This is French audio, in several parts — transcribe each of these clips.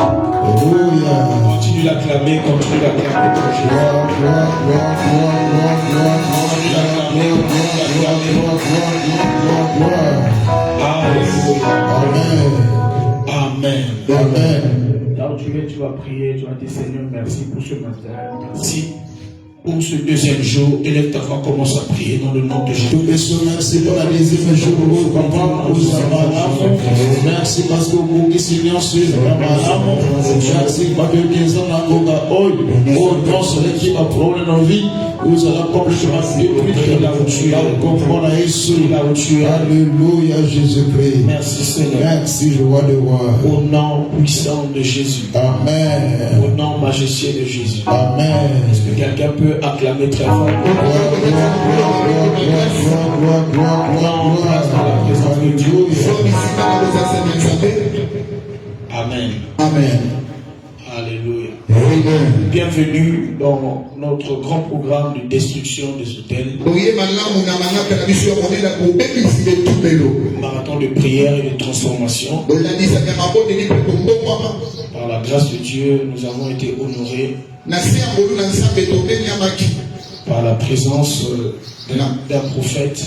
Continue d'acclamer, continue d'acclamer pour Jésus. Amen. Amen. Là où tu vas prier, tu vas dire Seigneur, merci pour ce matin. Merci pour ce deuxième jour. Élève ta voix, commence à prier dans le nom de Jésus. Merci pour la deuxième jour. Merci parce que vous qui signez sur merci parce que 15 ans, qui va prendre nos vies. Vous allez accomplir là où tu es. Alléluia, Jésus-Christ. Merci Seigneur. Merci, je vois de voir. Au nom puissant de Jésus. Amen. Au nom majestueux de Jésus. Amen. Est-ce que quelqu'un peut acclamer très fort? Amen. Amen. Alléluia. Amen. Bienvenue dans notre grand programme de destruction des hôtels. Marathon de prière et de transformation. Par la grâce de Dieu, nous avons été honorés par la présence d'un prophète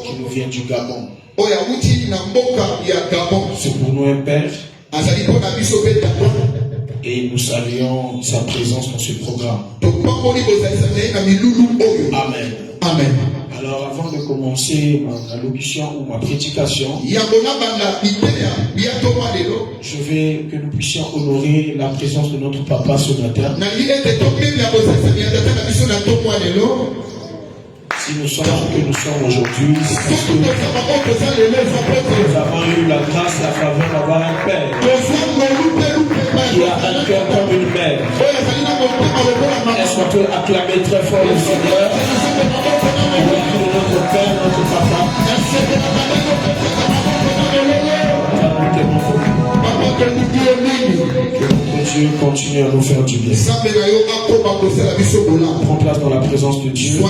qui nous vient du Gabon. C'est pour nous un père. Et nous saluons sa présence dans ce programme. Amen. Amen. Alors avant de commencer ma locution ou ma prédication, je veux que nous puissions honorer la présence de notre papa ce matin. Si nous sommes ce que nous sommes aujourd'hui, c'est parce que nous avons eu la grâce, la faveur d'avoir un père qui a un cœur comme une mère. Est-ce qu'on peut acclamer très fort le Seigneur? Notre père, notre papa. Que Dieu continue à nous faire du bien. Prends place dans la présence de Dieu.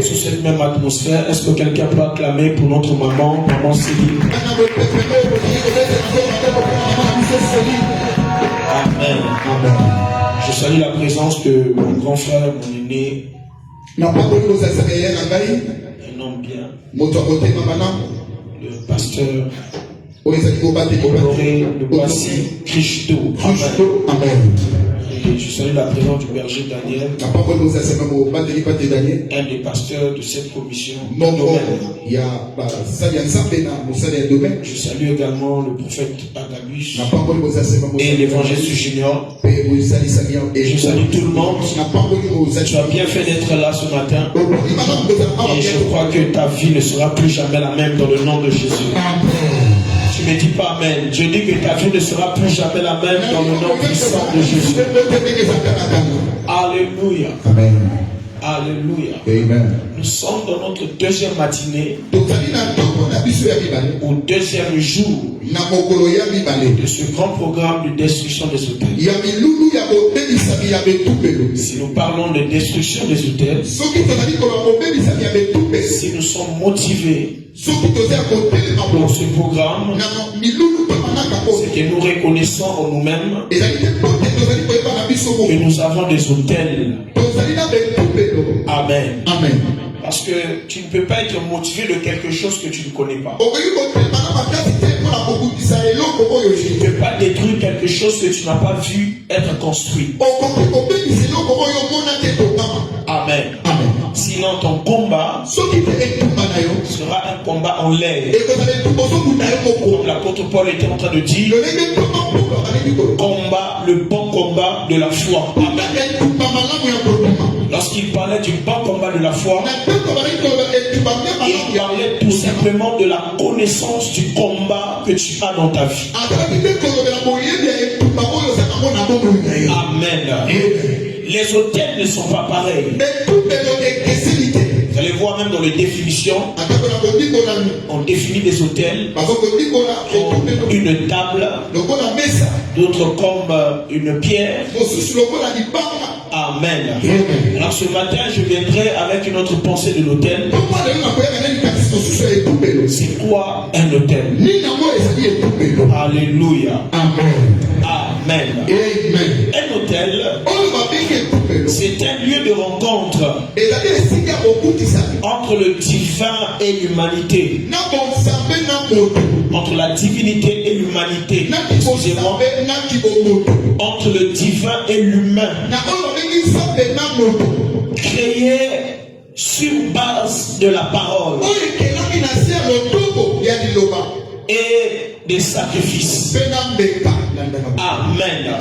Sur cette même atmosphère, est-ce que quelqu'un peut acclamer pour notre maman, maman Céline? Amen. Amen. Je salue la présence de mon grand frère, mon aîné. Un homme bien. Le pasteur Honoré de Boissy, Christo. Amen. Et je salue la présence du berger Daniel, un des pasteurs de cette commission. Je salue également le prophète Agabus et l'évangéliste Junior. Et je salue tout le monde. Tu as bien fait d'être là ce matin. Et je crois que ta vie ne sera plus jamais la même dans le nom de Jésus. Tu ne me dis pas Amen. Je dis que ta vie ne sera plus jamais la même dans le nom puissant de Jésus. Alléluia. Amen. Alléluia. Amen. Nous sommes dans notre deuxième matinée, au deuxième jour de ce grand programme de destruction des hôtels. Si nous parlons de destruction des hôtels, si nous sommes motivés pour ce programme, c'est que nous reconnaissons en nous-mêmes que nous avons des hôtels. Amen. Amen. Parce que tu ne peux pas être motivé de quelque chose que tu ne connais pas. Tu ne peux pas détruire quelque chose que tu n'as pas vu être construit. Amen. Amen. Sinon ton combat sera un combat en l'air. Comme l'apôtre Paul était en train de dire, combat, le bon combat de la foi. Amen. Lorsqu'il parlait du bon combat de la foi, il parlait tout simplement de la connaissance du combat que tu as dans ta vie. Amen. Les hôtels ne sont pas pareils. Vous allez voir même dans les définitions, on définit des hôtels comme une table, d'autres comme une pierre. Amen. Alors ce matin, je viendrai avec une autre pensée de l'hôtel. C'est quoi un autel? Alléluia. Amen. Amen. Amen. Un autel, c'est un lieu de rencontre entre le divin et l'humanité. Entre la divinité et l'humanité. Excusez-moi. Entre le divin et l'humain. Créé sur base de la parole et des sacrifices. Amen.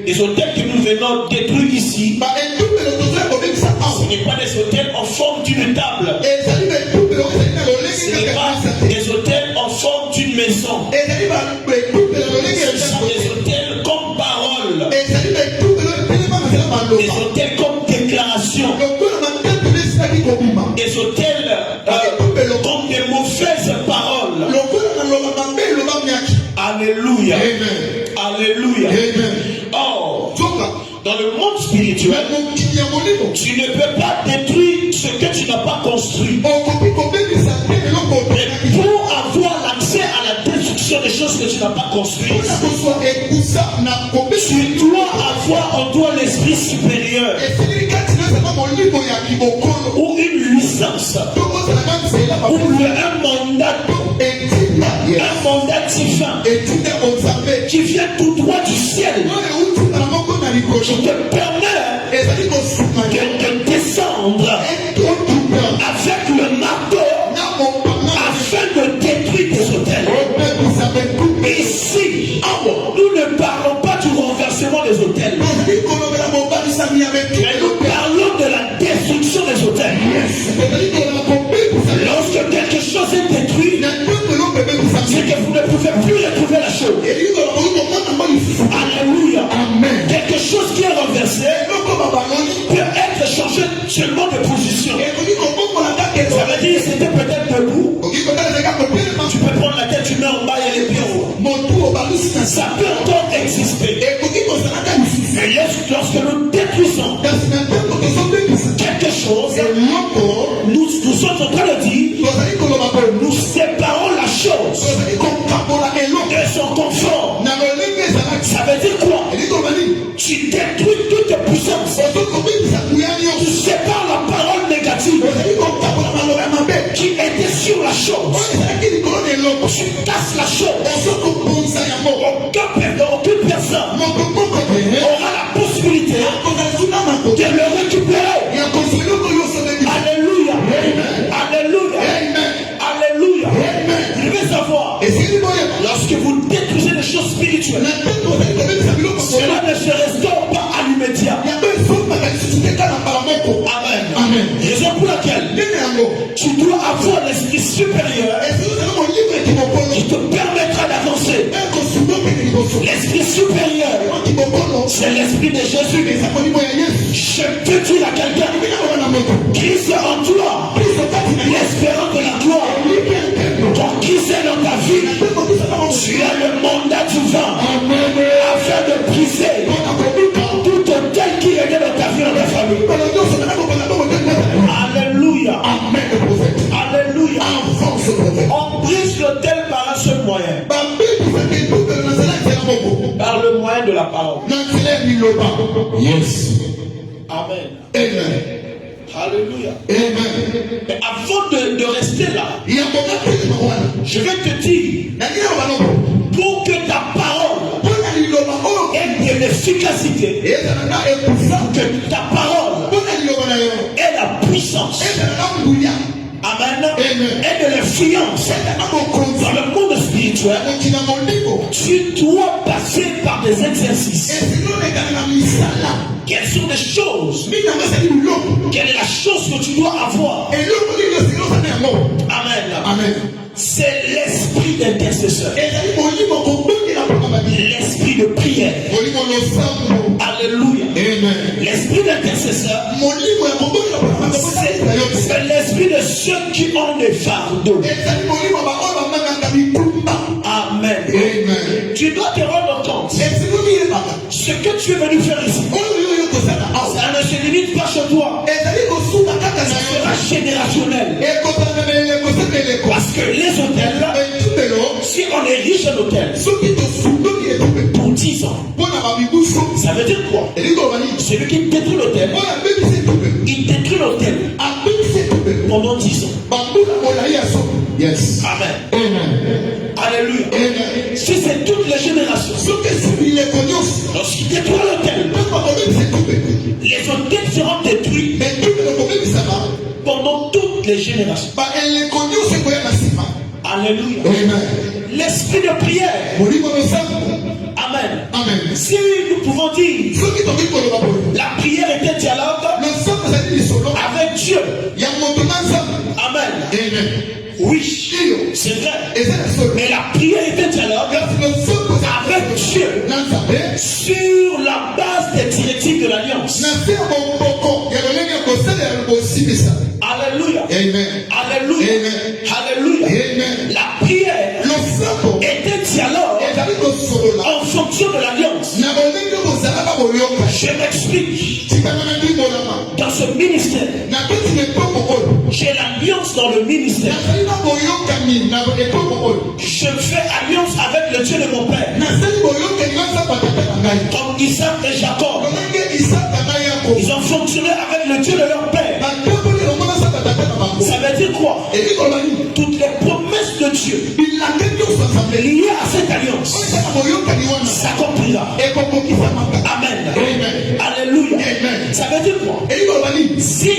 Les hôtels que nous venons détruire ici, ce n'est pas des hôtels en forme d'une table. Ce n'est pas des hôtels en forme d'une maison. Ce sont des hôtels comme parole. Des hôtels comme déclaration. Des hôtels comme des mauvaises paroles. Alléluia. Alléluia. Oh, dans le monde spirituel, tu ne peux pas détruire ce que tu n'as pas construit. Pour avoir l'accès à la destruction des choses que tu n'as pas construites, tu dois avoir en toi l'esprit supérieur ou une licence ou un mandat divin qui vient tout droit du ciel, qui te permet de descendre avec le marteau afin de détruire tes hôtels. Ici, nous ne parlons pas du renversement des hôtels, mais nous parlons de la destruction des hôtels. Lorsque quelque chose est détruit, c'est que vous ne pouvez plus retrouver la chose. Alléluia. Quelque chose qui est renversé peut être changé seulement de position. Ça veut dire que c'était peut-être debout. Tu peux prendre la tête, tu mets en bas et les pieds en haut. Ça peut encore exister. Mais lorsque nous détruisons quelque chose, nous sommes en train de dire, nous séparons la chose de son confort. Ça veut dire quoi? Tu détruis toute puissance. Tu sépares la parole négative qui était sur la chose. Tu casses la chose. Aucune personne aura la possibilité de le récupérer. Alléluia. Alléluia. Alléluia. Vous devez savoir, lorsque vous détruisez les choses spirituelles, cela ne se restaure pas à l'immédiat. Amen. Raison pour laquelle tu dois avoir l'esprit supérieur qui te permettra d'avancer. L'esprit supérieur, c'est l'esprit de Jésus. Je peux dire à quelqu'un, Christ en toi, l'espérance de la gloire. Quand Christ est dans ta vie, tu as le mandat divin afin de briser tout hôtel qui est dans ta vie, dans ta famille. Alléluia. Alléluia. On brise l'autel par un seul moyen. Par le moyen de la parole. Yes. Amen. Amen. Alléluia. Amen. Mais avant de rester là, je vais te dire, pour que ta parole ait de l'efficacité, que ta parole ait la puissance, amen, et de l'influence dans le monde spirituel, tu dois passer par des exercices. Quelles sont les choses? Quelle est la chose que tu dois avoir? Amen. C'est l'esprit d'intercesseur. L'esprit de prière. Alléluia. L'esprit d'intercesseur, c'est l'esprit de ceux qui ont des fardeaux. Amen. Tu dois te rendre compte. Ce que tu es venu faire ici, ça ne se limite pas chez toi. Ça sera générationnel. Parce que les hôtels, si on érige un hôtel pour 10 ans, ça veut dire quoi? Celui qui détruit l'hôtel, il détruit l'hôtel pendant 10 ans. Yes. Amen. Alléluia. Si c'est toutes les générations, lorsqu'il détruit l'hôtel, les hôtels seront détruits pendant toutes les générations. Alléluia. L'esprit de prière. Amen. Si nous pouvons dire la prière est un dialogue avec Dieu. Amen. Oui, c'est vrai. Mais la prière est un dialogue avec Dieu sur la base des directives de l'alliance. Alléluia. Alléluia. Alléluia. La prière est un dialogue en fonction de l'alliance. Je m'explique. Dans ce ministère, j'ai l'alliance dans le ministère. Je fais alliance avec le Dieu de mon père. Comme Isaac et Jacob. Ils ont fonctionné avec le Dieu de leur père. Ça veut dire quoi? Toutes les promesses de Dieu liées à cette alliance s'accomplira. Amen. Alléluia. Ça veut dire quoi? Si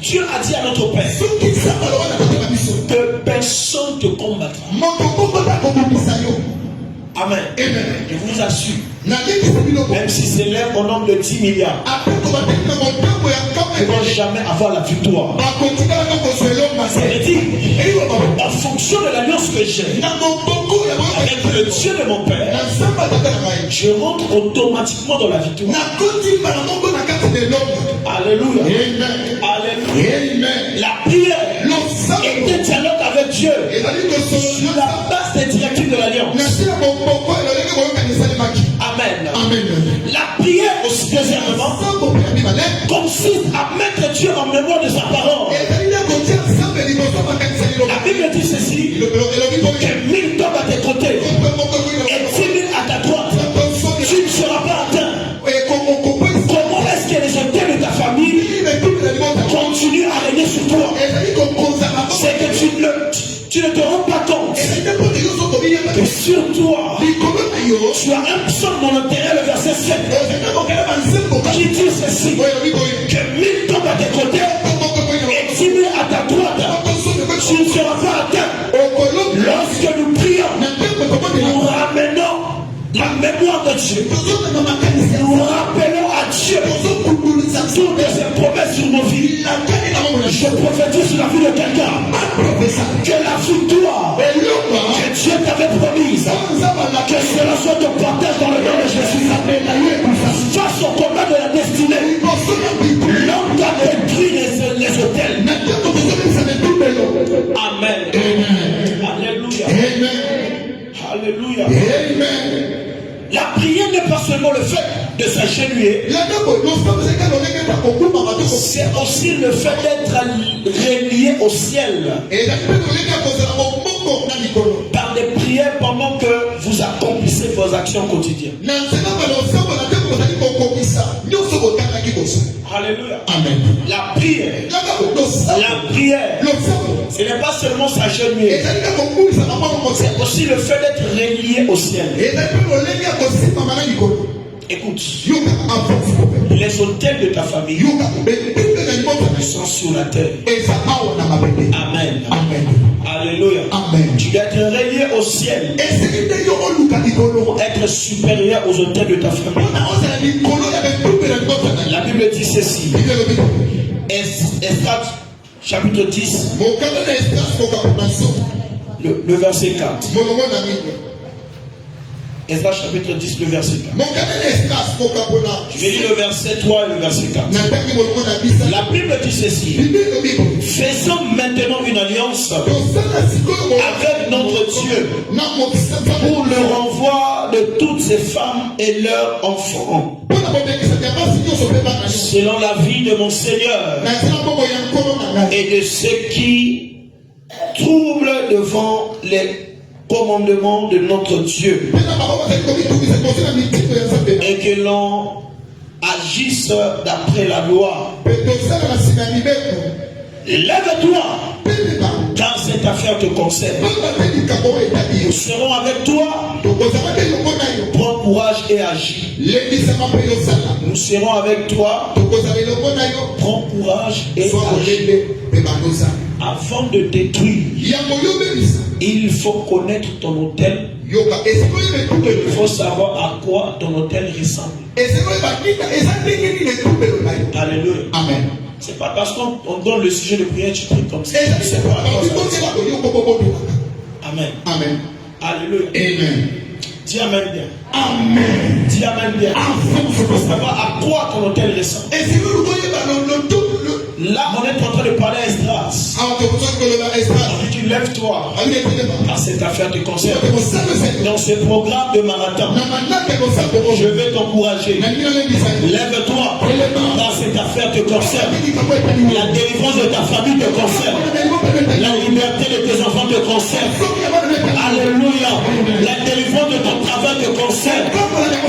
Dieu a dit à notre Père que personne ne te combattra. Amen. Je vous assure, même si c'est l'œuvre au nombre de 10 milliards, ils ne vont jamais avoir la victoire. C'est dit, en fonction de l'alliance que j'ai avec le Dieu de mon Père, je rentre automatiquement dans la victoire. Alléluia. Alléluia. La prière est un dialogue avec Dieu sur la base des directives de l'alliance. Amen. La prière aussi, deuxièmement, consiste à mettre Dieu en mémoire de sa parole. La Bible dit ceci, que 1000 tombent à tes côtés et 10 000 à ta droite, tu ne seras pas atteint. Comment est-ce que les hôtels de ta famille continuent à régner sur toi? C'est que tu ne te rends pas compte que sur toi, tu as un psaume dans l'intérieur, le verset 7, qui dit ceci, que 1000 tombent à tes côtés et 10 000 à ta droite, tu ne seras pas atteint. Lorsque nous prions, nous ramenons la mémoire de Dieu. Nous rappelons à Dieu toutes ses promesses sur nos vies. Je prophétise sur la vie de quelqu'un que la victoire que Dieu t'avait promise, que cela soit ton partage dans le nom de Jésus. Face au combat de la destinée, l'homme qui a détruit les hôtels. Amen. Alléluia. Alléluia. La prière n'est pas seulement le fait de s'agenouiller, c'est aussi le fait d'être relié au ciel par des prières pendant que vous accomplissez vos actions quotidiennes. Alléluia. Amen. La prière, ce n'est pas seulement s'agenouiller, c'est aussi le fait d'être relié au ciel. Écoute, les hôtels de ta famille sont sur la terre. Amen. Alléluia. Tu dois être relié au ciel pour être supérieur aux hôtels de ta famille. La Bible dit ceci. Esdras chapitre 10, le verset 4. Esdras chapitre 10, le verset 4. Je vais lire le verset 3 et le verset 4. La Bible dit ceci. Faisons maintenant une alliance avec notre Dieu pour le renvoi de toutes ces femmes et leurs enfants, selon la vie de mon Seigneur et de ceux qui trouble devant les commandements de notre Dieu et que l'on agisse d'après la loi. Lève-toi, car cette affaire te concerne. Nous serons avec toi. Prends courage et agis. Nous serons avec toi. Prends courage et agis. Avant de détruire, il faut connaître ton autel. Il faut savoir à quoi ton autel ressemble. Alléluia. Amen. C'est pas parce qu'on donne le sujet de prière, tu pries comme ça. C'est pas Amen. Amen. Alléluia. Amen. Dis Amen bien. Amen. Dis Amen bien. Il faut savoir à quoi ton autel ressemble. Là, on est en train de parler à Esdras. Tu lèves-toi. Car cette affaire te concerne. Dans ce programme de marathon, je vais t'encourager. Lève-toi. Car cette affaire te concerne. La délivrance de ta famille te concerne. La liberté de tes enfants te concerne. Alléluia. La délivrance de ton travail te concerne.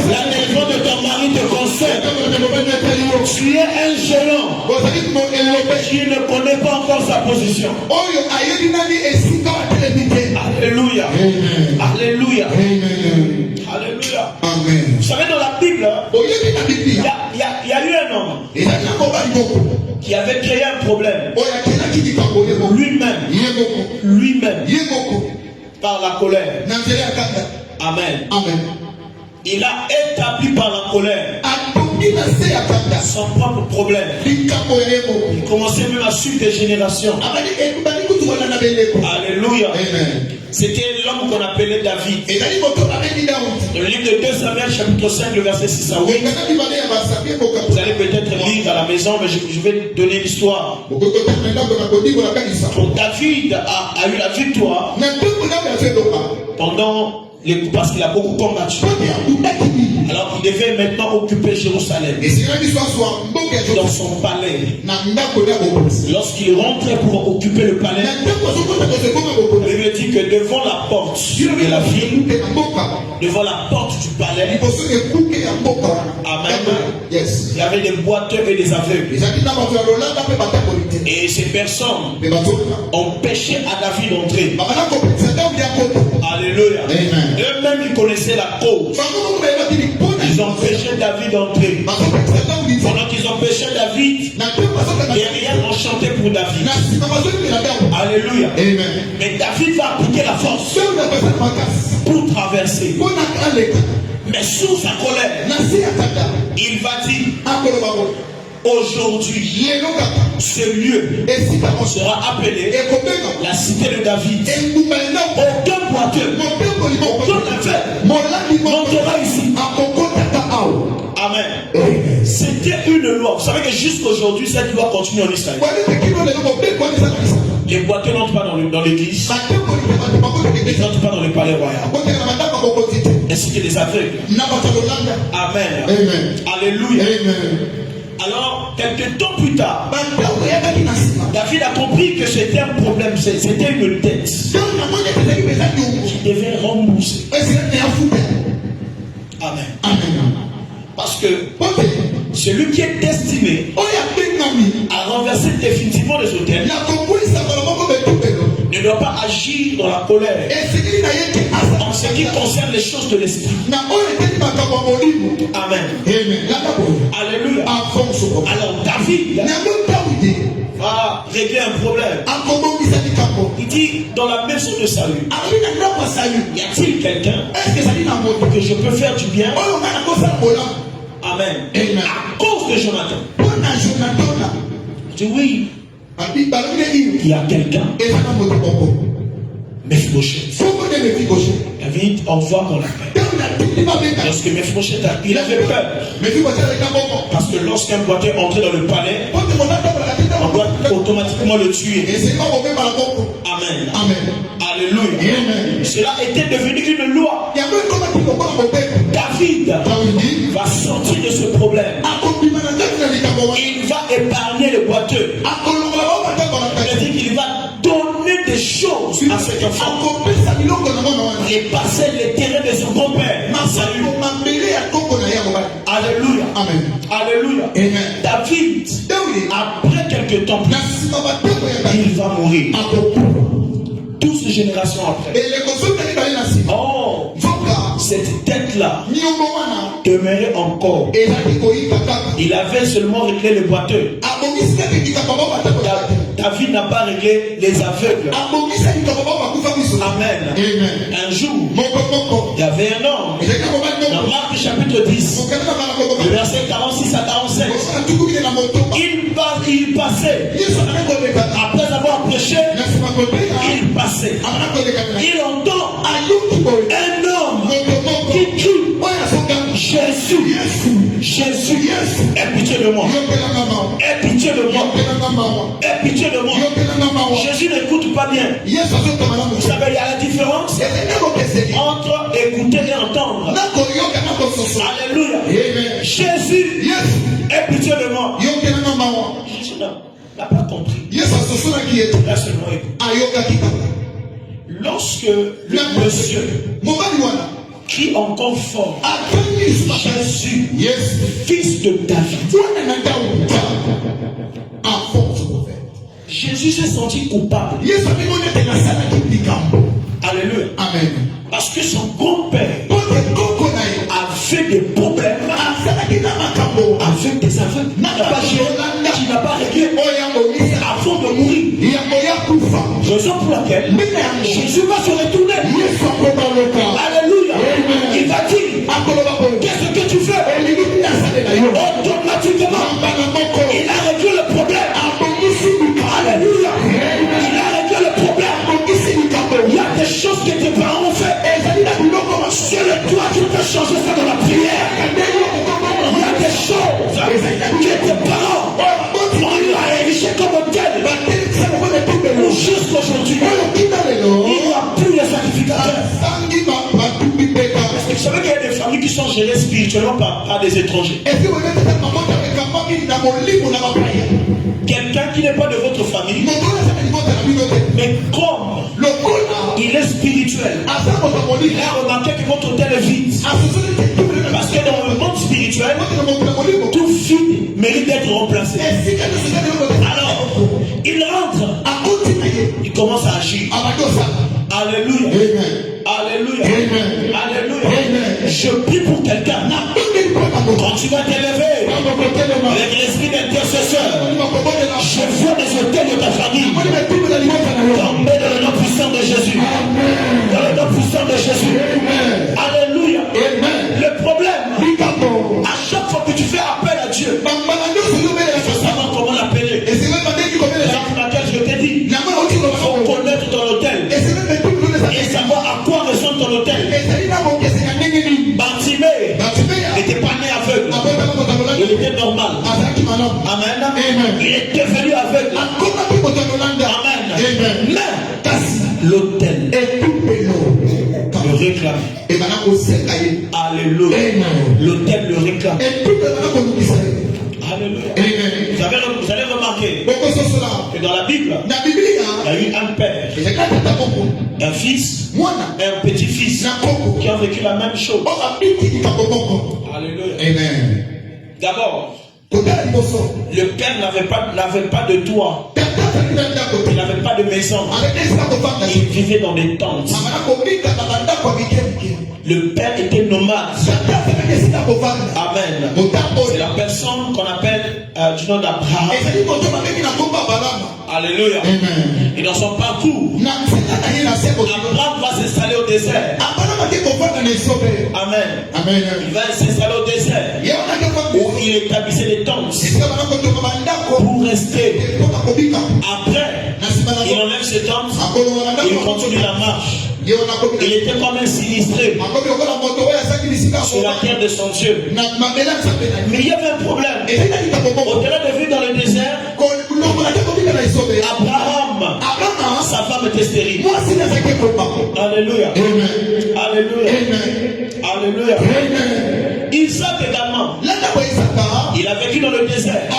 La délivrance de ton mari te concerne. Tu es un géant. Tu ne connais pas encore sa position. Alléluia. Alléluia. Alléluia. Amen. Vous savez, dans la Bible, il y a eu un homme qui avait créé un problème. Lui-même, par la colère. Amen. Amen. Il a établi par la colère son propre problème. Il commençait même à suivre des générations. Alléluia. C'était l'homme qu'on appelait David. Le livre de 2 Samuel chapitre 5 le verset 6 à 8. Vous allez peut-être lire à la maison, mais je vais donner l'histoire. David a eu la victoire parce qu'il a beaucoup combattu. Alors il devait maintenant occuper Jérusalem dans son palais. Lorsqu'il rentrait pour occuper le palais, il me dit que devant la porte de la ville, devant la porte du palais, amen, il y avait des boiteux et des aveugles. Et ces personnes ont péché à David d'entrer. Alléluia. Eux-mêmes, ils connaissaient la cause. Ils ont péché David d'entrer. Pendant qu'ils ont péché David, derrière ont chanté pour David. Alléluia. Mais David va appliquer la force pour traverser. Mais sous sa colère, il va dire: aujourd'hui, ce lieu sera appelé la cité de David. Aucun boiteux, aucun affaire montera ici. Amen. C'était une loi. Vous savez que jusqu'aujourd'hui, cette loi continue en Israël. Les boiteux n'entrent pas dans l'église. Ils n'entrent pas dans le palais royal. Ainsi que les aveugles. Amen. Alléluia. Alors, quelques temps plus tard, David a compris que c'était un problème, c'était une dette qui devait rembourser. Amen. Parce que celui qui est destiné à renverser définitivement les autels ne doit pas agir dans la colère en ce qui concerne les choses de l'esprit. Amen. Alléluia. Alors David va régler un problème. Il dit: dans la maison de Saül, y a-t-il quelqu'un que je peux faire du bien? Amen. À cause de Jonathan. Je dis oui. Il y a quelqu'un. Mephibosheth. David envoie qu'on l'appelle. Lorsque Mephibosheth il avait peur. Parce que lorsqu'un boiteux entrait dans le palais, on doit automatiquement le tuer. Amen. Alléluia. Cela était devenu une loi. David va sortir de ce problème. Il va épargner le boiteux. Il dit qu'il va donner des choses à cet enfant les parcelles, les terrains de son grand-père. Alléluia. Amen. Alléluia. Amen. David, après quelques temps, il va mourir. 12 générations après. Oh, cette tête-là demeurait encore. Il avait seulement réglé le boiteux. David n'a pas réglé les aveugles. Amen. Un jour, il y avait un homme. Dans Marc chapitre 10, le verset 46 à 47, il passait. Après avoir prêché, il passait. Il entend un homme qui crie: Jésus, Jésus, aie pitié de moi. Aie pitié de moi. Aie pitié de moi. Jésus n'écoute pas bien. Vous savez, il y a la différence entre écouter et entendre. Alléluia. Jésus, aie pitié de moi. Jésus n'a pas compris. Là seulement écoute. Lorsque le monsieur qui encore fort, Jésus, fils de David, Jésus s'est senti coupable. Alléluia. Amen. Parce que son grand-père avait des problèmes avec des aveugles qui n'a pas réglé avant de mourir. Raison pour laquelle Jésus va se retourner. Alléluia. Il va dire: qu'est-ce que tu fais? Automatiquement, il a réglé le problème. Alléluia. Il a réglé le problème. Il y a des choses que tes parents ont fait. C'est le toi qui peux changer ça dans la prière. Il y a des choses que tes parents ont eu à ériger comme tel. Jusqu'aujourd'hui, il n'y a plus de sacrificateurs. Parce que vous savez qu'il y a des familles qui sont gérées spirituellement par des étrangers. Quelqu'un qui n'est pas de votre famille, mais comme il est spirituel, il a remarqué que votre hôtel est vide. Parce que dans le monde spirituel, tout vide mérite d'être remplacé. Alors, il rentre, il commence à agir. Alléluia. Alléluia. Alléluia. Je prie pour quelqu'un. Quand tu vas t'élever avec l'esprit d'intercesseur, je vois des hôtels de ta famille tomber dans le nom puissant de Jésus. Dans le nom puissant de Jésus. Alléluia. Le problème, à chaque fois que tu fais appel à Dieu, il faut savoir comment l'appeler. Raison pour laquelle je t'ai dit, il faut connaître ton hôtel et savoir à quoi ressemble ton hôtel. Bartimée n'était pas né aveugle. Il était normal. Amen. Il est devenu aveugle. Amen. Mais l'hôtel le réclame. Alléluia. L'hôtel le réclame. Alléluia. Vous allez remarquer que dans la Bible, il y a eu un père, un fils et un petit-fils qui ont vécu la même chose. Alléluia. Amen. D'abord, le père n'avait pas de toit. Il n'avait pas de maison. Il vivait dans des tentes. Le père était nomade. Amen. C'est la personne qu'on appelle du nom d'Abraham. Alléluia. Amen. Et dans son parcours, Abraham va s'installer au désert. Amen. Amen. Il va s'installer au désert où il établissait des tentes pour rester. Après, il enlève ses tentes, il continue la marche. Il était comme un sinistré sur la terre de son Dieu. Mais il y avait un problème. Au-delà de vivre dans le désert, Abraham, sa femme était stérile. Alléluia. Alléluia. Alléluia. Isaac également. Il a vécu dans le désert.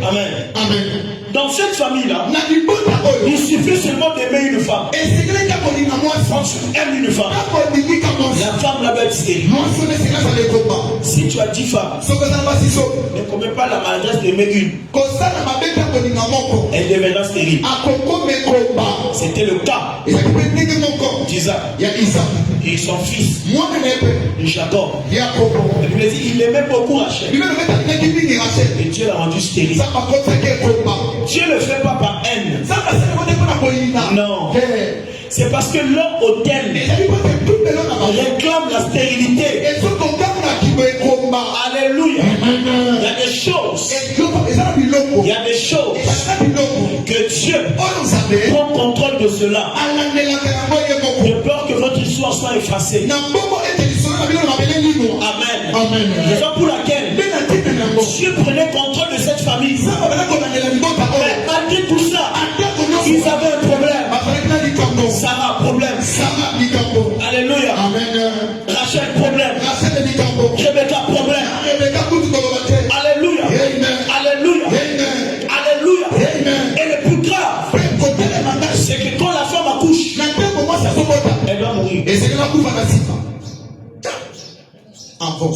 Amen. Amen. Dans cette famille-là, il suffit seulement d'aimer une femme. femme. Quand tu aimes une femme, la femme là va être stérile. Si tu as 10 femmes, ne commets pas la maladresse d'aimer une. Elle deviendra stérile. C'était le cas d'Isaac et son fils Jacob. La Bible dit il aimait beaucoup Rachel. Et Dieu l'a rendu stérile. Dieu ne le fait pas par haine. Non. C'est parce que l'homme autel réclame la stérilité. Alléluia. Il y a des choses. Il y a des choses que Dieu prend contrôle de cela. De peur que votre histoire soit effacée. Amen. Raison pour laquelle Dieu prenait contrôle de cette famille. Mais malgré tout ça, ils avaient un problème. Sarah, problème. Alléluia. Rachel, problème. Rebecca, problème. Alléluia. Alléluia. Alléluia. Et le plus grave, c'est que quand la femme accouche, elle doit mourir.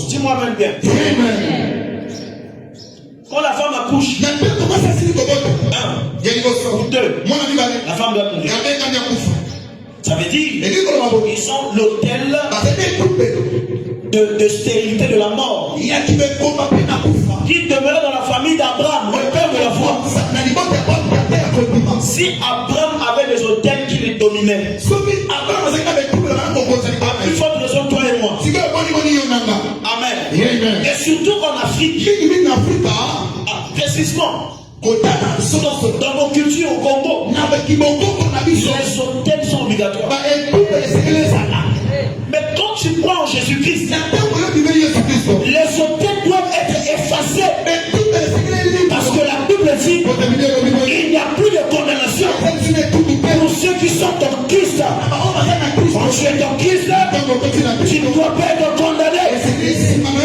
Dis-moi même bien. Quand la femme accouche, un ou deux, la femme doit mourir. Ça veut dire ils sont l'autel de stérilité de la mort qui demeurait dans la famille d'Abraham, le père de la foi. Si Abraham avait des autels qui les dominaient, à plus forte raison toi et moi. Amen. Et surtout en Afrique, précisément dans nos cultures au Congo, les autels sont obligatoires. Mais quand tu crois en Jésus-Christ, les autels doivent être effacés. Parce que la Bible dit il n'y a plus de condamnation pour ceux qui sont en Christ. Quand tu es en Christ, tu ne dois pas être condamné.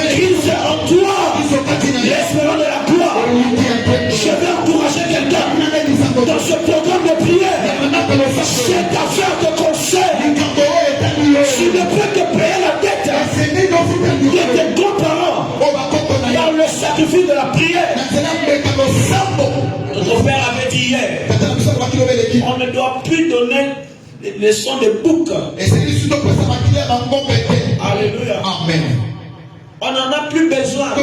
Christ est en toi, l'espérance de la gloire. Je vais encourager quelqu'un dans ce programme de prière. Cette affaire de conseil, tu ne peux que payer la dette de tes grands-parents dans le sacrifice de la prière. Notre père avait dit hier, on ne doit plus donner les sons de bouc. Alléluia. Amen. On n'en a plus besoin. Je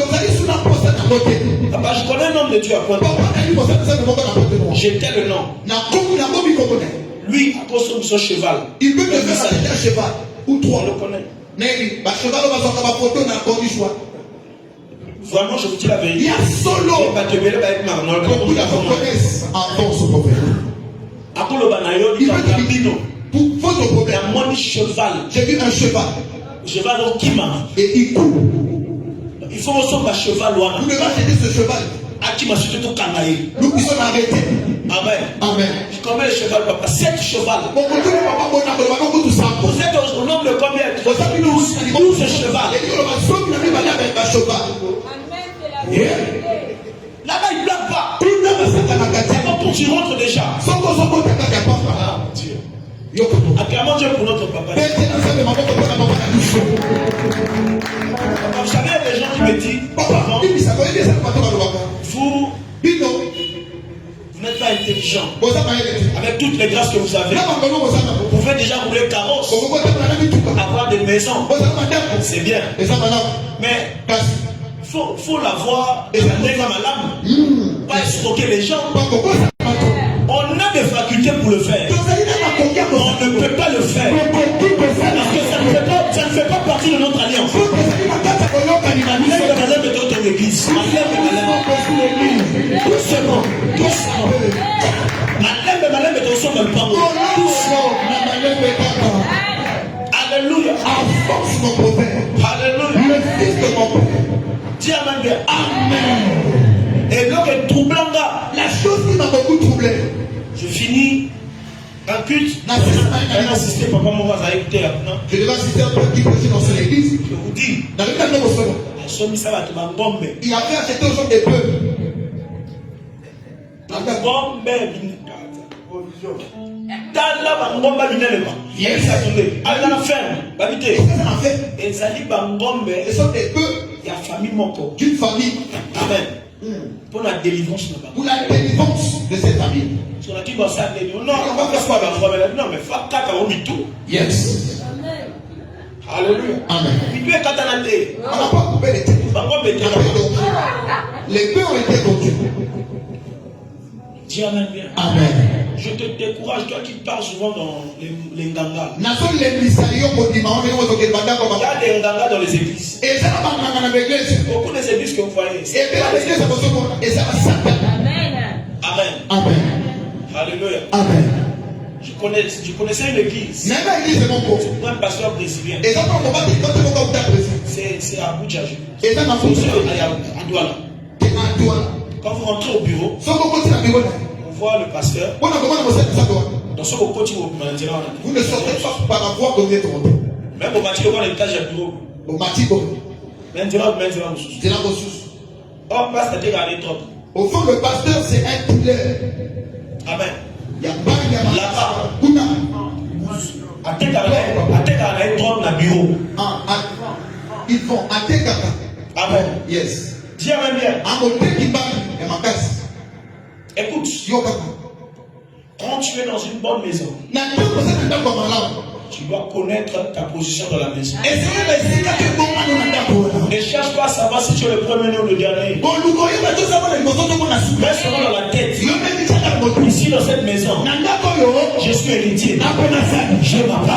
connais un homme de Dieu à Pointe. J'étais le nom. Lui, à cause de son cheval. Il veut que ça soit un cheval. Ou trois. On le connaît. Vraiment, je vous dis la vérité. Il y a solo. Il veut pour votre problème. J'ai vu un cheval. Cheval au Kima. Et il court. Il faut aussi un cheval. Vous devez acheter ce cheval. Nous qui sommes arrêtés. Amen. Amen. Je connais le cheval, papa. 7 chevals. Vous êtes au nombre de combien? 12 chevals. Là-bas, il ne blague pas. C'est bon pour tu rentres déjà. Ah, Dieu. Acclamons Dieu pour notre papa. Vous savez, il y a des gens qui me disent, vous n'êtes pas intelligent. Avec toutes les grâces que vous avez, vous pouvez déjà rouler carrosse, avoir des maisons. C'est bien. Mais il faut l'avoir et l'amener comme à l'âme. Pas escroquer les gens. On a des facultés pour le faire. On ne peut pas le faire. Parce que ça ne fait pas partie de notre alliance. Lève de ton église. Doucement. Doucement. Lève de ton son de parole. Doucement. Alléluia. Alléluia. Dis Amen bien. Amen. Et donc, troublant là. La chose qui m'a beaucoup troublé. Je finis un culte. Je assister, papa, mon voisin, écoutez maintenant. Je devais assister un peu qui aussi dans son église. Je vous dis. Il avait acheté aux gens des bœufs. tala bangomba binelema. Yes. Ala la ferme. Babité. Et ça dit bangombe. Et sont des peu. Il y a famille moko. D'une famille. Amen. Pour la délivrance. Pour la délivrance de cette famille. Sur la tribu ça non, on va faire quoi bangombe? Non, mais faut kata au mitou. Yes. Alléluia. Amen. Mitou est katanate. On n'a pas coupé les têtes. Bangombe est les deux ont été vendus. Dis Amen bien. Amen. Je te décourage, toi qui parles souvent dans les nganga. Il y a des nganga dans les églises. Beaucoup des églises que vous voyez. Amen. Amen. Amen. Alléluia. Amen. Je connaissais une église. Un pasteur brésilien. C'est à Abuja. Quand vous rentrez au bureau, on voit le pasteur. Dans son côté, vous ne sortez pas par la voie que vous êtes rentré. Même au matin, on voit l'étage à bureau. Au matin, oh, pasteur, t'es gardé trop. Au fond, le pasteur, c'est un poulet. Amen. Là-bas, ils vont à Tekaka. Amen. Yes. Dis Amen bien. Écoute, quand tu es dans une bonne maison, tu dois connaître ta position dans la maison. Ne cherche pas à savoir si tu es le premier ou le dernier. Mets seulement dans la tête. Ici dans cette maison, je suis héritier. Je m'appelle.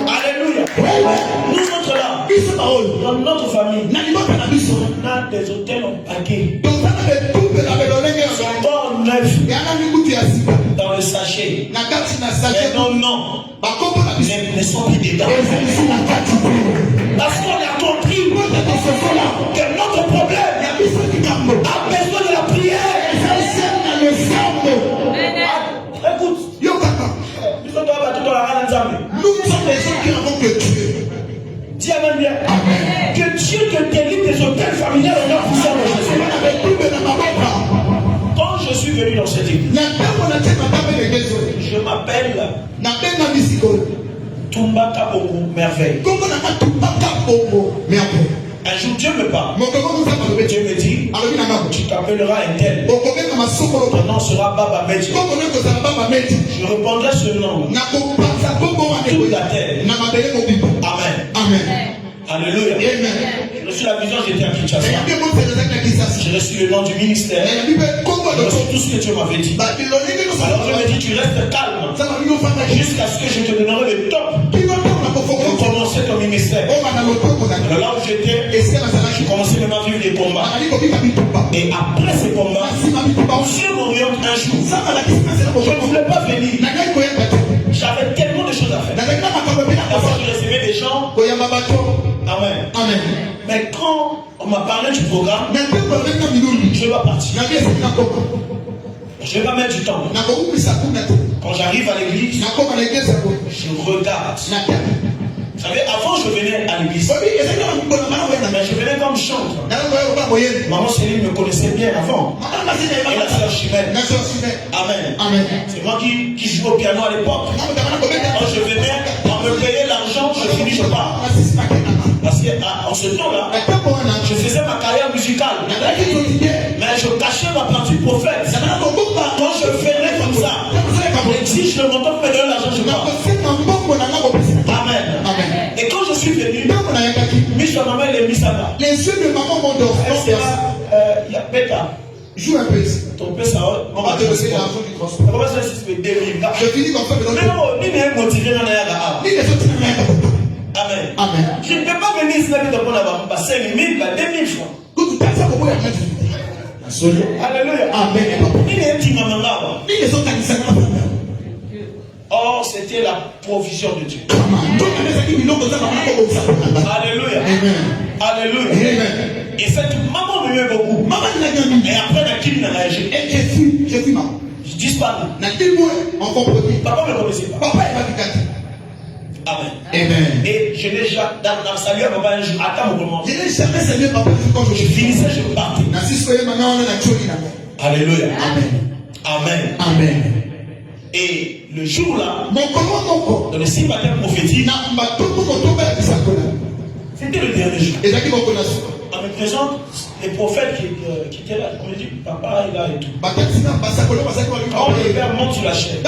Alléluia. Nous sommes là. Dans notre famille, on a des hôtels en paquet. Sont bons neufs. Dans le sachet. Mais non. Ne sont plus dedans. Parce qu'on a compris que notre problème a besoin de la prière. Écoute, nous sommes les gens qui avons que Dieu. Dis Amen bien. Que Dieu te délivre des hôtels familiales en puissance de Jésus. Quand je suis venu dans cette église, je m'appelle Tumba Kabongo Merveille. Un jour Dieu me parle. Dieu me dit, tu t'appelleras un tel. Ton nom sera Baba Medji. Je répondrai ce nom toute la terre. Amen. Amen. Alléluia. J'ai reçu la vision, j'étais à Kinshasa. J'ai reçu le nom du ministère. J'ai reçu tout ce que Dieu m'avait dit. Alors je me dis, tu restes calme jusqu'à ce que je te donnerai le top pour commencer ton ministère. Alors là où j'étais, j'ai commencé même à vivre des combats. Et après ces combats, Dieu m'oriente un jour. Je ne voulais pas venir. J'avais tellement de choses à faire. D'abord, je recevais des gens. Amen. Amen. Mais quand on m'a parlé du programme, je vais partir. Je vais pas mettre du temps. Quand j'arrive à l'église, je regarde. Vous savez, avant je venais à l'église. Mais je venais comme chantre. Maman Céline me connaissait bien avant. Et la sœur Chimène. Amen. Amen. C'est moi qui jouais au piano à l'époque. Quand je venais, on me payait l'argent, je finis, je pars. Parce qu'en ce temps-là, je faisais ma carrière musicale. Mais je cachais ma partie prophète. Quand je venais comme ça, si je le montant me donner l'argent, je pars. Amen. Et quand je suis venu, Michel maman et Misaba. Les yeux de maman m'ont dormi. Il y a Péta. Joue un peu. Ton père, ça on va te donner l'argent du transport. Je finis comme ça. Mais non, ni n'est motivé dans la Amen. Amen. Je ne peux pas venir ici de prendre 5 000, 2 000 francs. Alléluia. Amen. Il est un petit maman là. Or, c'était la provision de Dieu. Alléluia. Alléluia. Et cette maman m'aimait beaucoup. Et après, la qui n'a pas agi. Je suis maman. Je disparu. Papa ne me connaissait pas. Papa est Amen. Amen. Et je n'ai jamais salué papa un jour. Attends mon moment. Je n'ai jamais salué papa quand je finissais, je partais. Alléluia. Amen. Amen. Amen. Et le jour-là, dans le 6 baptêmes prophétiques, c'était le dernier jour. On me présente les prophètes qui étaient là. On me dit, papa est là et tout. Quand le père monte sur la chaîne,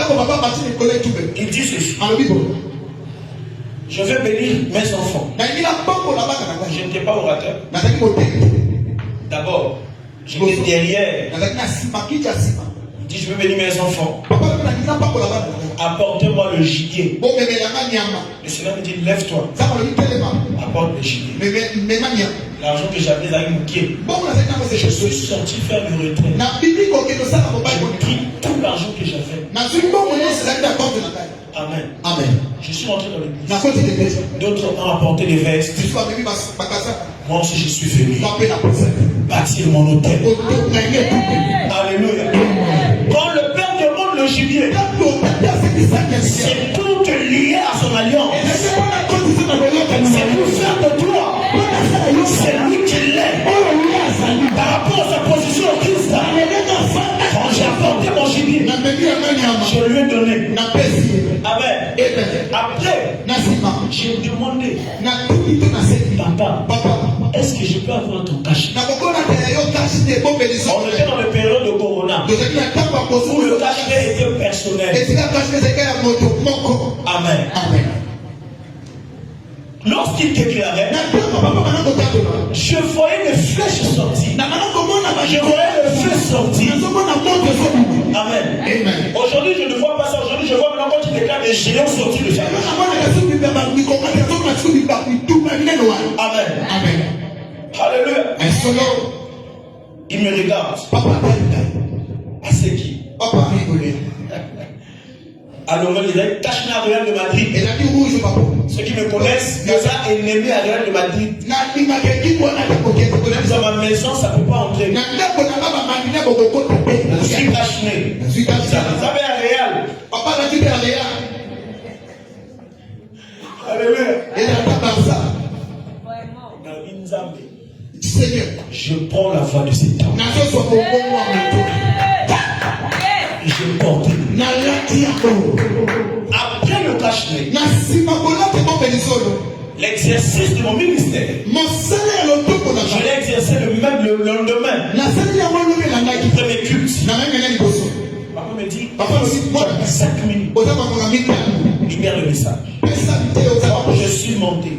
il dit ceci. Je vais bénir mes enfants. Je n'étais pas orateur. D'abord, j'étais derrière. Il dit, je vais bénir mes enfants. Apportez-moi le gibier. Le Seigneur me dit, lève-toi. Apporte le gibier. L'argent que j'avais là, il me guette. Je suis sorti faire le retrait. J'ai pris tout l'argent que j'avais. Amen. Amen. Je suis rentré dans l'église. D'autres ont apporté des vestes. Moi aussi, je suis venu bâtir mon hôtel. Alléluia. Quand le Père demande le gibier, c'est pour te lier à son alliance. C'est pour faire de toi. C'est lui qui l'est. Par rapport à sa position au Christ. Quand j'ai apporté mon gibier, je lui ai donné. Amen. Après, j'ai demandé, papa, est-ce que je peux avoir ton cachet? On était dans la période de Corona où le cachet était personnel. Amen. Lorsqu'il déclarait, je voyais les flèches sortir. Je voyais le feu sortir. Amen. Aujourd'hui, je ne vois pas ça. Aujourd'hui, je vois maintenant quand il déclare les géants sortir de chaque. Amen. Alléluia. Il me regarde. À c'est qui? Alors, il disait, cache à Real de Madrid. Ceux qui me connaissent, déjà ennemi à Real de Madrid. Dans ma maison, ça ne peut pas entrer. Je suis caché. Vous savez à Real. Alléluia. Seigneur, je prends la voix de cet homme. Je porte. Après le cache-nez, l'exercice de mon ministère, je l'ai exercé le lendemain. Premier culte. Papa me dit, 5 minutes. Libère le message. Je suis monté.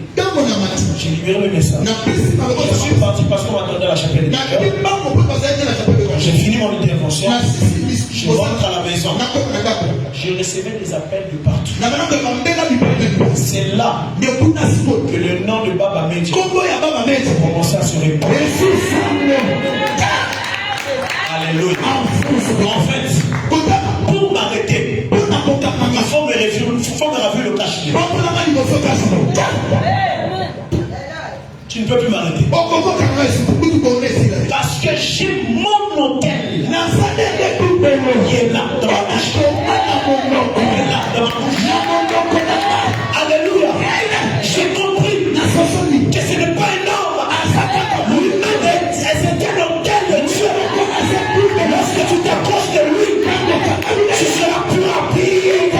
J'ai libéré le message. Je suis parti parce qu'on m'attendait à la chapelle. Quand j'ai fini mon intervention, je rentre à la maison. Je recevais des appels de partout. C'est là que le nom de Baba Media commençait à se répandre. Alléluia. En fait, pour m'arrêter, il faut me raver le cachet. Tu ne peux plus m'arrêter. Parce que j'ai mon hôtel. Il est là dans ma bouche. Il est là dans ma bouche. Alléluia. J'ai compris que ce n'est pas un homme. Lui-même, c'est un hôtel de Dieu. Lorsque tu t'approches de lui, tu seras plus rapide.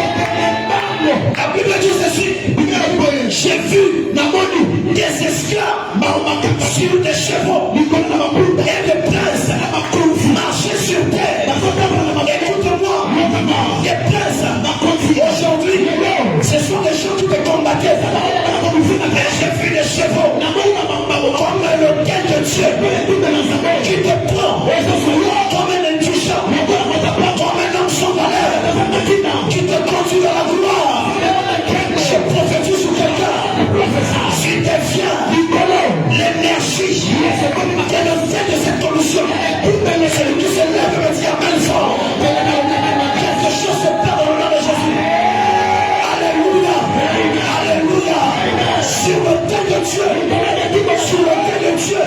La Bible dit ceci. J'ai vu des esclaves sur des chevaux et des princes marcher sur terre. Écoute-moi, des princes aujourd'hui, ce sont des gens qui te combattaient. Mais j'ai vu des chevaux comme l'hôtel de Dieu qui te prend comme un indigent, comme un homme sans valeur, qui te conduit dans la gloire. Je prophétise sur quelqu'un. Si tu viens, l'énergie qui est le fait de cette commission, celui qui se lève me dit amen fort. Quelque chose se perd dans le nom de Jésus. Alléluia. Alléluia. Sur le thème de Dieu, sur le thème de Dieu,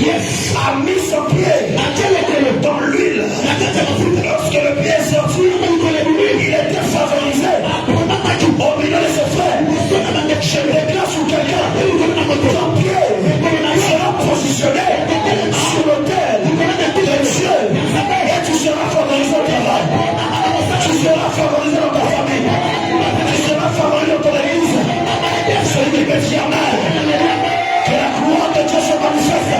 a mis son pied dans l'huile. Lorsque le pied est sorti, il était favorisé au milieu de ses frères. Je déclare sur quelqu'un, ton pied sera positionné sur l'autel de Dieu et tu seras favorisé au travail. Tu seras favorisé dans ta famille. Tu seras favorisé dans ton église. Celui qui me dit amen. Que la gloire de Dieu se manifeste.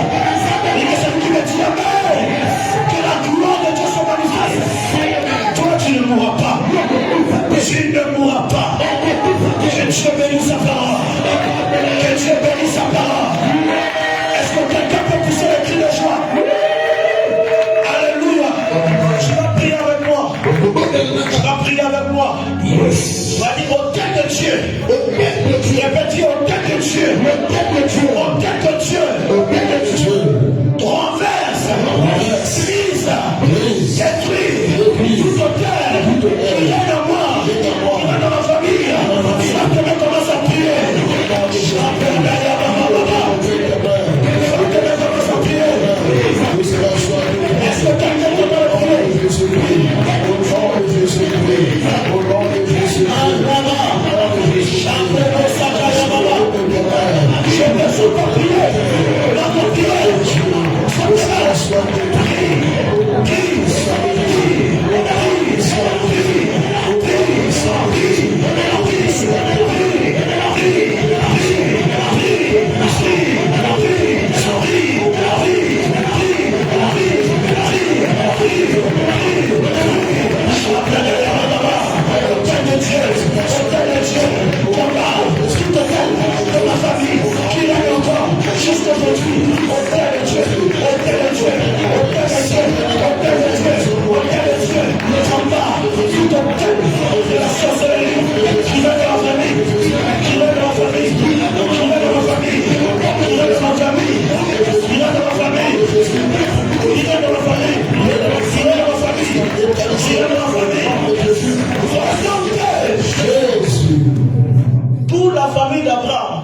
Et que celui qui me dit amen. Que la gloire de Dieu se manifeste. Toi tu ne mourras pas. Tu ne mourras pas. Que Dieu bénisse sa parole. Que Dieu bénisse sa parole. Est-ce que quelqu'un peut pousser le cri de joie? Alléluia. Tu vas prier avec moi. Tu vas prier avec moi. Tu vas dire au tête de Dieu. Répète au tête de Dieu. Au tête de Dieu. Renverse. Brise. Détruis. Tout autel. Qui est dans moi. Qui est dans ma famille. Il va te mettre commencer à prier. Est-ce que quelqu'un peut me prier? Je ne suis pas prié. La prière. Pour la famille d'Abraham,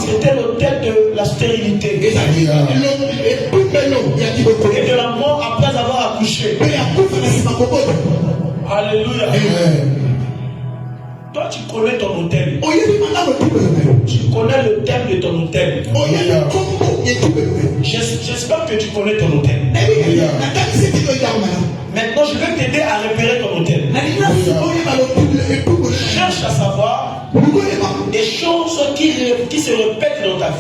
c'était l'autel de la stérilité et de la mort après avoir accouché. Alléluia. Toi, tu connais ton hôtel. Tu connais le thème de ton hôtel. J'espère que tu connais ton hôtel. Maintenant, je vais t'aider à repérer ton hôtel. Cherche à savoir des choses qui se répètent dans ta vie.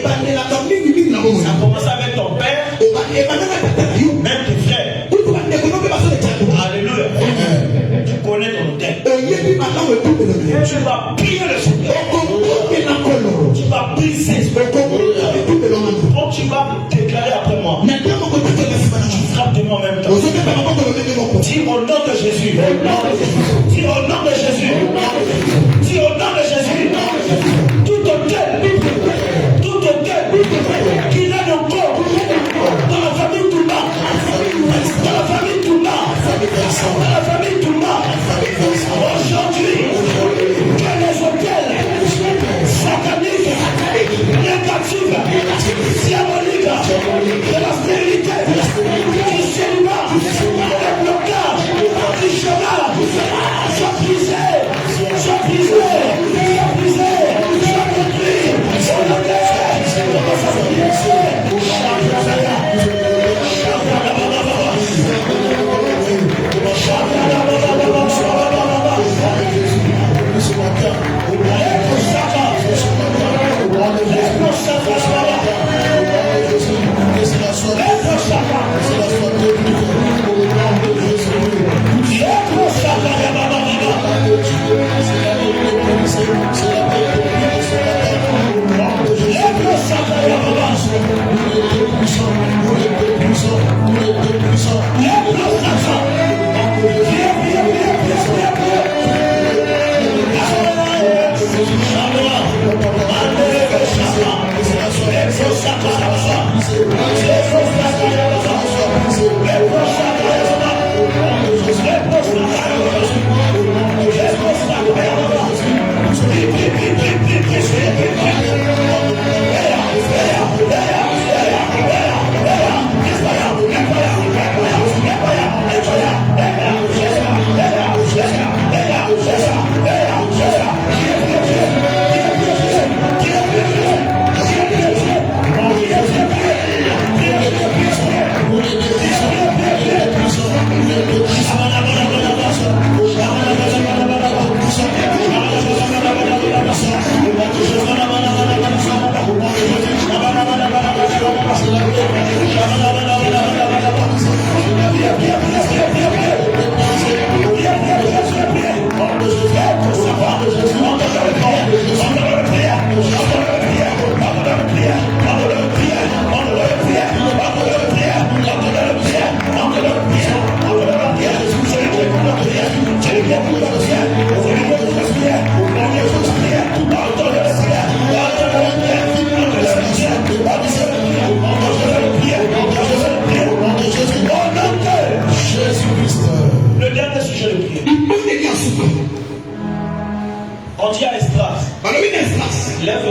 Ça a commencé avec ton père, même tes frères. Alléluia. Tu connais ton hôtel. Tu vas plier le Seigneur. Tu vas briser. Quand tu vas déclarer après moi, tu frappes de moi en même temps. Dis au nom de Jésus. Dis au nom de Jésus. Dis au nom de Jésus. Tout hôtel qui est encore dans la famille Touma, dans la famille Touma, dans la famille Touma, aujourd'hui, que les hôtels sataniques, négatifs, diaboliques, de la stérilité, du célibat, des blocages, du chômage, soient brisés, soient brisés, soient brisés, soient détruits, sur la terre. Yeah.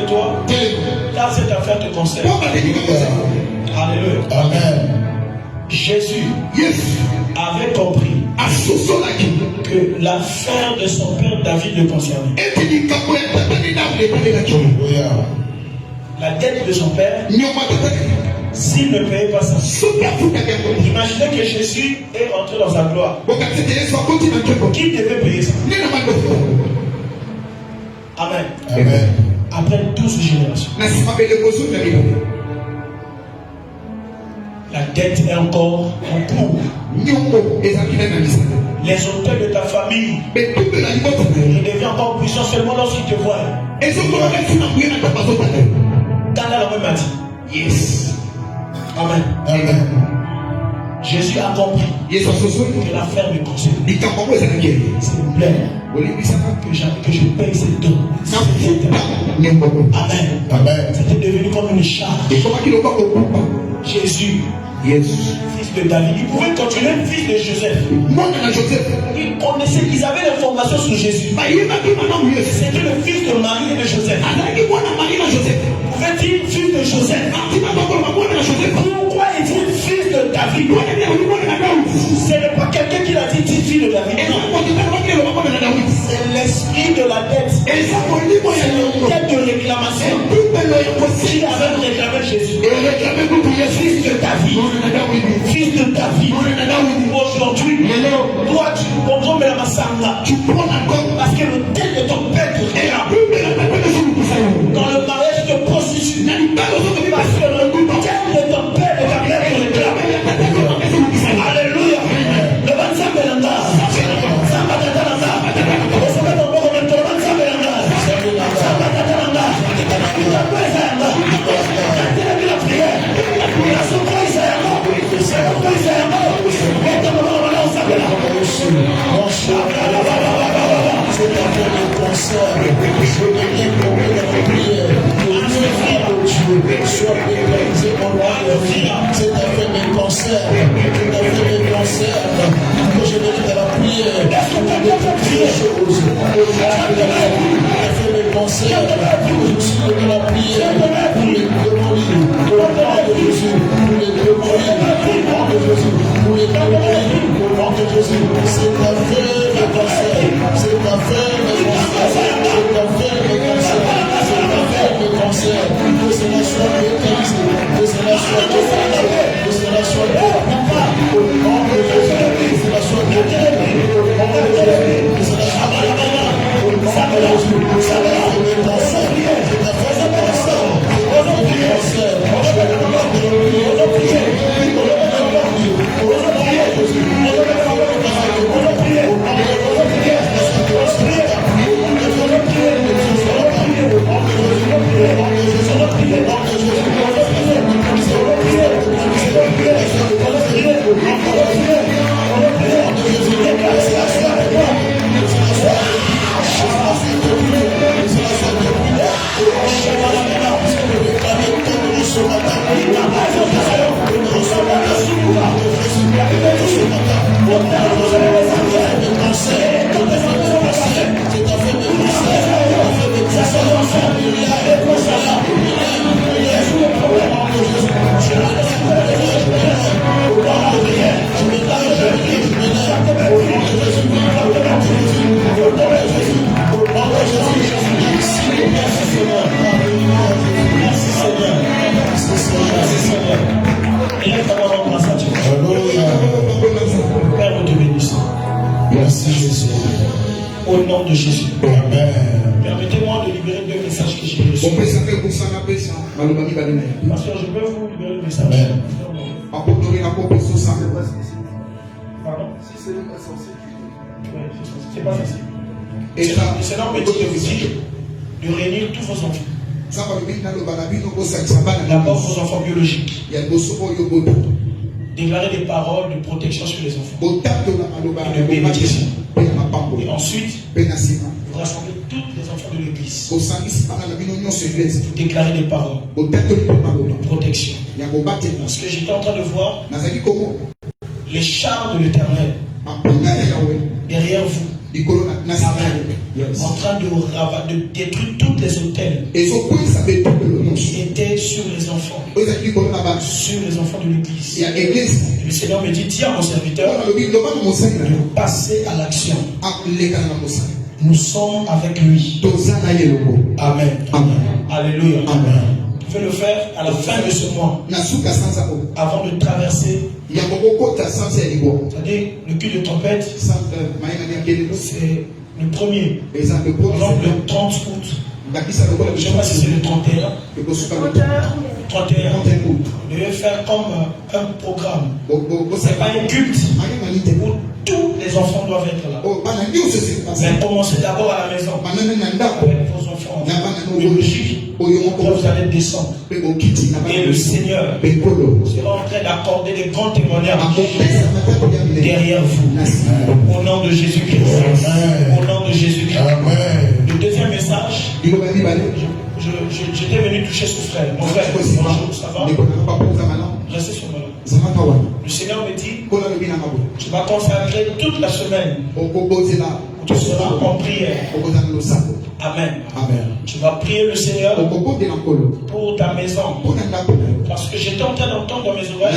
lève-toi, car cette affaire te concerne. Alléluia. Amen. Jésus avait compris que l'affaire de son père David le concernait. La dette de son père, s'il ne payait pas ça, imaginez que Jésus est rentré dans sa gloire. Qui devait payer ça? Amen. Amen. Après 12 générations, la dette est encore en cours. Les auteurs de ta famille, ils deviennent encore puissants seulement lorsqu'ils te voient. Daniel a même dit. Yes. Amen. Amen. Jésus a compris que l'affaire me concerne. S'il vous plaît, que je paye cette dons. Amen. Amen. C'était devenu comme une charge. Jésus, fils de David, il pouvait continuer fils de Joseph. Ils connaissaient, ils avaient l'information sur Jésus. C'était le fils de Marie et de Joseph. Pouvait-il fils de Joseph? Pourquoi est-il fils de David? Ce n'est pas quelqu'un qui l'a dit fils de David. C'est l'esprit de la dette. C'est le dette de réclamation qui avait réclamé Jésus. Fils de David. Fils de David. Aujourd'hui, toi tu comprends la massanga. Tu prends la gomme parce que le dette de ton père est là. Dans le mariage de prostitution, parce que le dette de ton père est la mère de réclame. Alléluia. Le 25 Belanda. Sois pénalisé mon roi de vie. C'est un fait mes concerts. C'est un fait mes concerts. Que je vais faire la prière. Pour des petites choses. Au nom de la vie. J'ai fait mes concerts. Je suis de la prière. Pour les démolir. Au nom de Jésus. Pour les démolir. Au nom de Jésus. Pour les démolir. Au nom de Jésus. C'est un fait mes concerts. C'est un fait mes concerts. C'est un fait mes concerts. C'est un fait mes concerts. Que cela soit mécanisé, que cela soit défendu, que cela soit défendu, au nom de Jésus, que cela soit défendu, au nom de Jésus, que cela soit défendu, au nom de Jésus, que cela soit défendu, c'est la phase de pensée, c'est la phase de pensée, je vais le demander, je vais le prier, au nom de Jésus, Merci Jésus. Au nom de Jésus. Amen. Permettez-moi de libérer deux messages que j'ai reçus. Pasteur, je peux vous libérer le message. Amen. Pardon? C'est pas facile. Le Seigneur me dit de vous dire de réunir tous vos enfants. D'abord vos enfants biologiques. Déclarer des paroles de protection sur les enfants. Et de bénédiction. Et ensuite, vous rassemblez tous les enfants de l'église. Vous déclarez des paroles de protection. Parce que j'étais en train de voir les chars de l'Éternel derrière vous. en train de détruire tous les hôtels qui étaient sur les enfants. Sur les enfants de l'église. Et le Seigneur me dit, dis à mon serviteur de passer à l'action. Nous sommes avec lui. Amen. Alléluia. Je vais le faire à la fin de ce mois. Avant de traverser. C'est-à-dire, le cul de tempête, c'est le premier. Par exemple, le 30 août. Je ne sais pas si c'est le 31. 31. On devait faire comme un programme. Ce n'est pas un culte où tous les enfants doivent être là. Mais commencez d'abord à la maison avec vos enfants. Le logis, vous allez descendre. Et le Seigneur sera en train d'accorder des grands témoignages derrière vous. Au nom de Jésus-Christ. Au nom de Jésus-Christ. Le deuxième message. J'étais venu toucher ce frère. Mon frère, bonjour, ça va? Restez sur moi. Le Seigneur me dit, tu vas consacrer toute la semaine. Tu seras en prière. Amen. Tu vas prier le Seigneur pour ta maison. Parce que j'étais en train d'entendre dans mes oreilles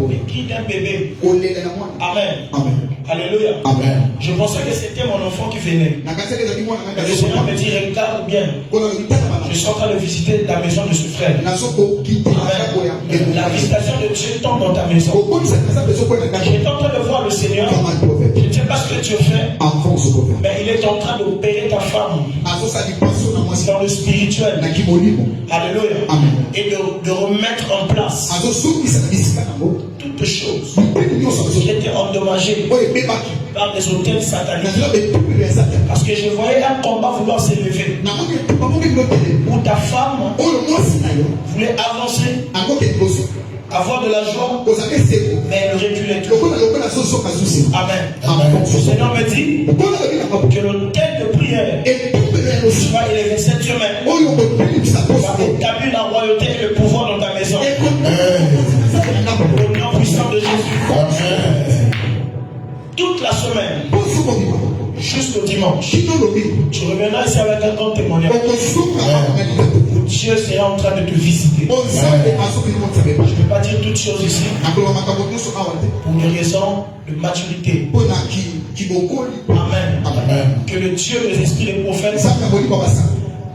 le cri d'un bébé. Amen. Alléluia. Je pensais que c'était mon enfant qui venait. Mais le Seigneur me dit, regarde bien. Je suis en train de visiter la maison de ce frère. Amen. La visitation de Dieu tombe dans ta maison. J'étais en train de voir le Seigneur. Je ne sais pas ce que tu fais. Mais il est en train d'opérer ta femme dans le spirituel. Alléluia. Et de remettre en place toutes choses qui étaient endommagées par des hôtels sataniques. Parce que je voyais un combat vouloir s'élever où ta femme voulait avancer, avoir de la joie, mais elle reculait tout. Amen. Le Seigneur me dit que l'autel de prière va élever cette semaine, va établir la royauté et le pouvoir dans ta maison. Au nom puissant de Jésus. Toute la semaine, jusqu'au dimanche, tu reviendras ici avec un grand témoignage. Dieu sera en train de te visiter. Je ne peux pas dire toutes choses ici pour une raison de maturité. Amen. Que le Dieu des esprits des prophètes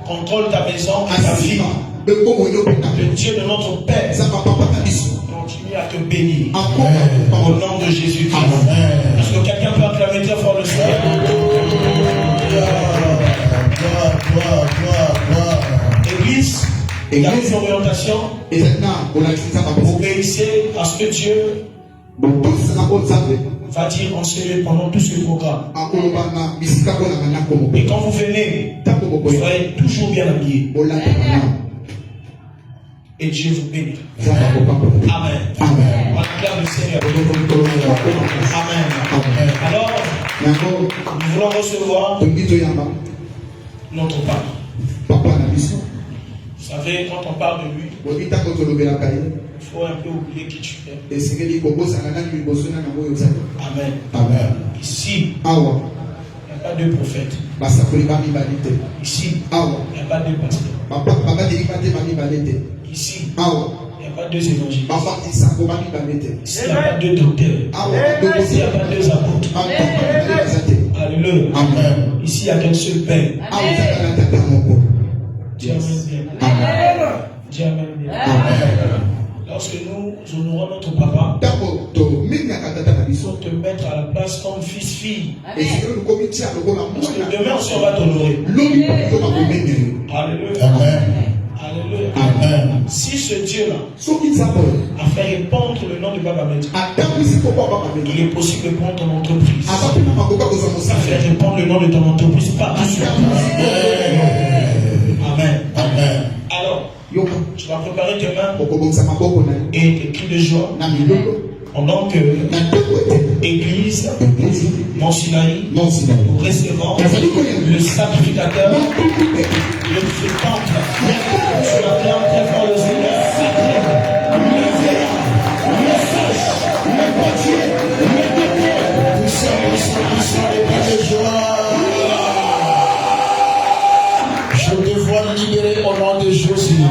contrôle ta maison et ta vie. Le Dieu de notre Père continue à te bénir. Au nom de Jésus-Christ. Est-ce que quelqu'un peut acclamer très fort le Seigneur? Église, il y a une orientation. Obéissez à ce que Dieu va dire enseigner pendant tout ce programme. Et quand vous venez, soyez toujours bien habillés. Et Dieu vous bénit. Amen. On acclame le Seigneur. Amen. Alors, nous voulons recevoir notre Papa. Vous savez, quand on parle de lui, il faut un peu oublier qui tu es. Amen. Ici, il n'y a pas de prophète. Ici, il n'y a pas de pasteur. Ici, il n'y a pas deux évangiles. Ici, il n'y a pas deux docteurs. Ici, il n'y a pas deux apôtres. Alléluia. Ici, il n'y a qu'un seul Père. Dieu amène bien. Lorsque nous honorons notre papa, il faut te mettre à la place comme fils-fille. Parce que demain aussi on va t'honorer. Alléluia. Alléluia. Si ce Dieu-là a fait répandre le nom de Baba Medi, il est possible de prendre ton entreprise. A fait répandre le nom de ton entreprise partout sur Amen. Alors, tu vas préparer tes mains et tes cris de joie pendant que l'église, Mont Sinaï, nous recevons le sacrificateur, le temple